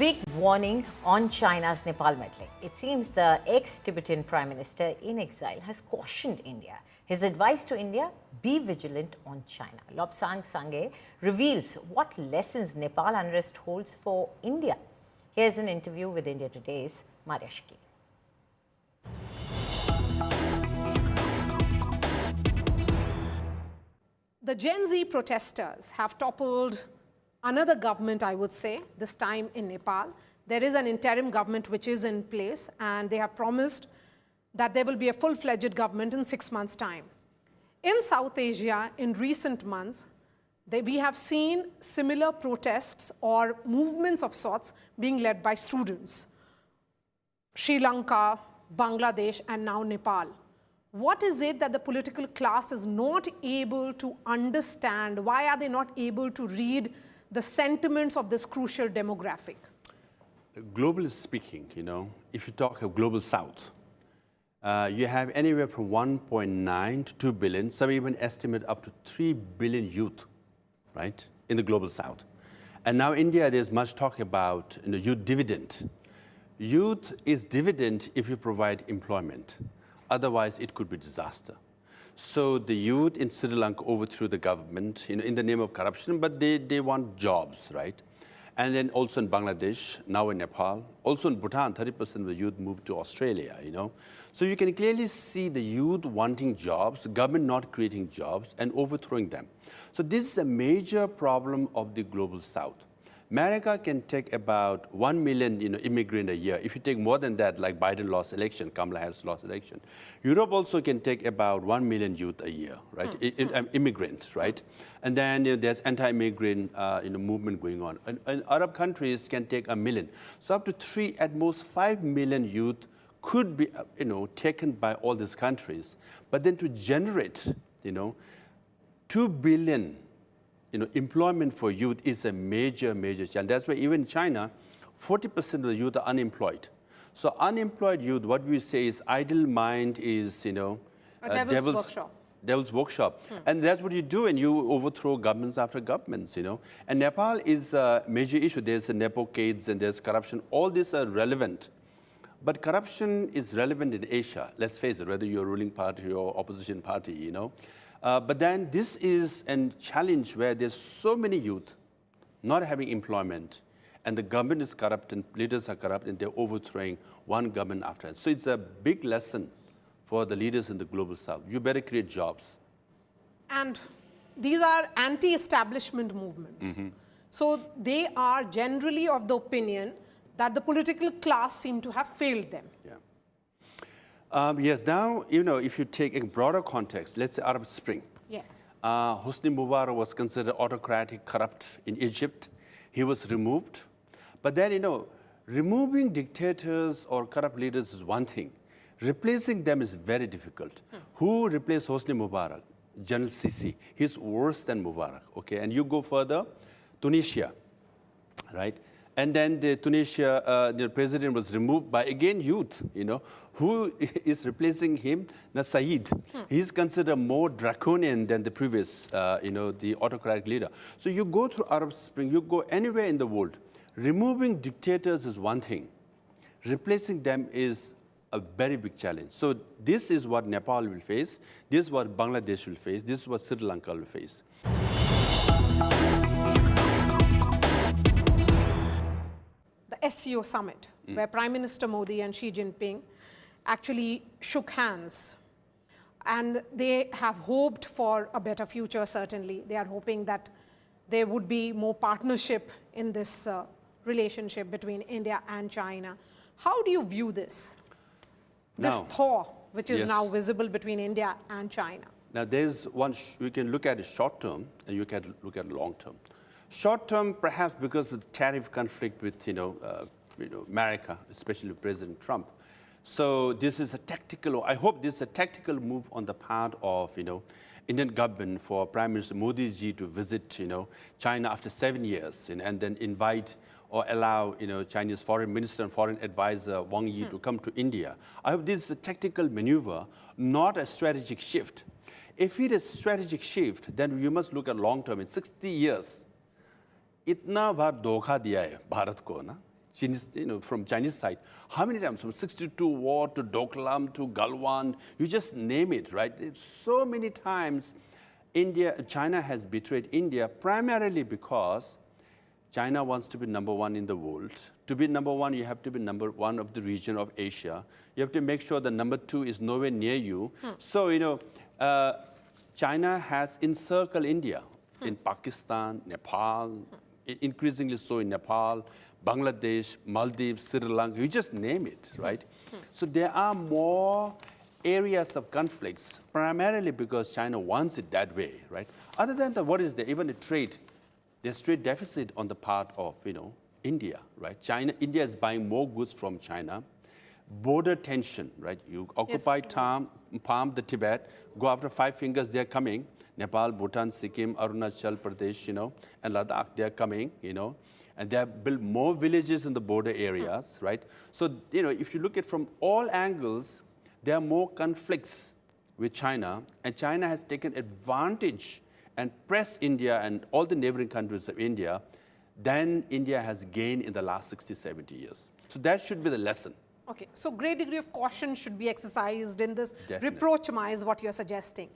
big warning on China's Nepal meddling. It seems the ex-Tibetan PM-in-Exile has cautioned India. His advice to India, be vigilant on China. Lobsang Sangay reveals what lessons Nepal unrest holds for India. Here's an interview with India Today's Marya. The Gen Z protesters have toppled another government, I would say, this time in Nepal. There is an interim government which is in place, and they have promised that there will be a full-fledged government in 6 months' time. In South Asia, in recent months, we have seen similar protests or movements of sorts being led by students. Sri Lanka, Bangladesh, and now Nepal. What is it that the political class is not able to understand? Why are they not able to read the sentiments of this crucial demographic? Globally speaking, if you talk of global south, you have anywhere from 1.9 to 2 billion, some even estimate up to 3 billion youth, right, in the global south. And now India, there's much talk about youth dividend. Youth is dividend if you provide employment. Otherwise, it could be disaster. So the youth in Sri Lanka overthrew the government in the name of corruption, but they want jobs, right? And then also in Bangladesh, now in Nepal, also in Bhutan, 30% of the youth moved to Australia, So you can clearly see the youth wanting jobs, government not creating jobs and overthrowing them. So this is a major problem of the global south. America can take about 1 million immigrant a year. If you take more than that, like Biden lost election, Kamala Harris lost election. Europe also can take about 1 million youth a year, right? Immigrants, right? And then there's anti-immigrant movement going on. And Arab countries can take 1 million. So up to 3, at most 5 million youth could be taken by all these countries. But then to generate 2 billion employment for youth is a major challenge. That's why even in China, 40% of the youth are unemployed. So unemployed youth, what we say is idle mind is, a devil's workshop. Devil's workshop. And that's what you do, and you overthrow governments after governments, And Nepal is a major issue. There's nepocades and there's corruption. All these are relevant. But corruption is relevant in Asia. Let's face it, whether you're a ruling party or opposition party, But then this is a challenge where there's so many youth not having employment, and the government is corrupt and leaders are corrupt, and they're overthrowing one government after another. So it's a big lesson for the leaders in the global south. You better create jobs. And these are anti-establishment movements. So they are generally of the opinion that the political class seem to have failed them. Yeah. Yes, now, if you take a broader context, let's say Arab Spring. Yes. Hosni Mubarak was considered autocratic, corrupt in Egypt. He was removed. But then, removing dictators or corrupt leaders is one thing. Replacing them is very difficult. Who replaced Hosni Mubarak? General Sisi. He's worse than Mubarak, okay? And you go further, Tunisia, right? And then the Tunisia, the president was removed by, again, youth, Who is replacing him? Said. He's considered more draconian than the previous, the autocratic leader. So you go through Arab Spring, you go anywhere in the world. Removing dictators is one thing. Replacing them is a very big challenge. So this is what Nepal will face. This is what Bangladesh will face. This is what Sri Lanka will face. SCO summit, where Prime Minister Modi and Xi Jinping actually shook hands. And they have hoped for a better future, certainly. They are hoping that there would be more partnership in this relationship between India and China. How do you view this? This thaw, which is now visible between India and China. Now, there's one, we can look at it short term, and you can look at it long term. Short term, perhaps because of the tariff conflict with America, especially President Trump. So this is a tactical. I hope this is a tactical move on the part of Indian government for Prime Minister Modi ji to visit China after 7 years, and then invite or allow Chinese foreign minister and foreign advisor Wang Yi to come to India. I hope this is a tactical maneuver, not a strategic shift. If it is a strategic shift, then you must look at long term. In 60 years. इतना बार धोखा दिया है भारत को ना Chinese, from Chinese side. How many times? From 62 war to Doklam to Galwan, you just name it, right? So many times China has betrayed India primarily because China wants to be number one in the world. To be number one, you have to be number one of the region of Asia. You have to make sure the number two is nowhere near you. So, China has encircled India in Pakistan, Nepal, increasingly so in Nepal, Bangladesh, Maldives, Sri Lanka, you just name it, right? So there are more areas of conflicts, primarily because China wants it that way, right? Other than that, what is there? Even a trade, there's trade deficit on the part of, India, right? India is buying more goods from China. Border tension, right? You occupy Palm, the Tibet, go after 5 fingers, they're coming. Nepal, Bhutan, Sikkim, Arunachal Pradesh, and Ladakh, they're coming, and they have built more villages in the border areas, right? So, if you look at from all angles, there are more conflicts with China, and China has taken advantage and pressed India and all the neighboring countries of India than India has gained in the last 60, 70 years. So that should be the lesson. Okay, so great degree of caution should be exercised in this Definitely. rapprochement is what you're suggesting.